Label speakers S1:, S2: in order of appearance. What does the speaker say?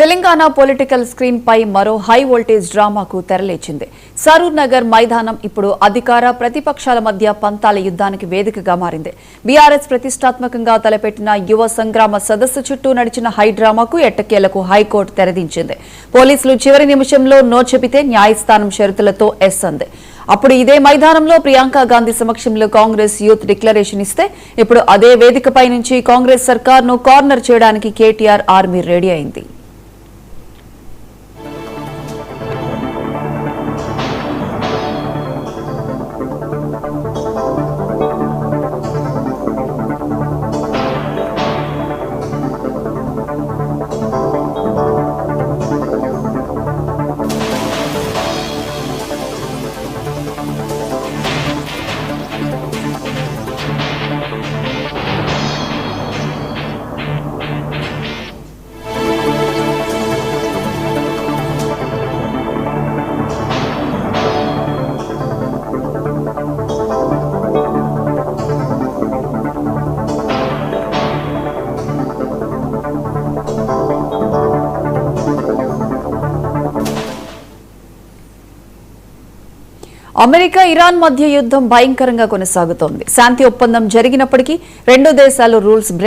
S1: Telangana political screen పై మరో high voltage డ్రామాకు తెరలేచింది. Saroor Nagar మైదానం ఇప్పుడు అధికార ప్రతిపక్షాల మధ్య పంతాల యుద్ధానికి వేదికగా మారింది. బీఆర్ఎస్ ప్రతిష్టాత్మకంగా తలపెట్టిన యువ సంగ్రామ సదస్సు చుట్టూ నడిచిన హై డ్రామాకు ఎట్టకేలకు హైకోర్టు తెరదించింది. పోలీసులు చివరి నిమిషంలో నో చెబితే న్యాయస్థానం షరతులతో ఎస్ అంది. అప్పుడు ఇదే మైదానంలో ప్రియాంక గాంధీ సమక్షంలో కాంగ్రెస్ యూత్ డిక్లరేషన్ ఇస్తే ఇప్పుడు అదే వేదికపై నుంచి కాంగ్రెస్ సర్కార్ను కార్నర్ చేయడానికి కేటీఆర్ ఆర్మీ రెడీ అయింది. అమెరికా ఇరాన్ మధ్య యుద్ధం భయంకరంగా కొనసాగుతోంది. శాంతి ఒప్పందం జరిగినప్పటికీ రెండు దేశాలు రూల్స్ బ్రేక్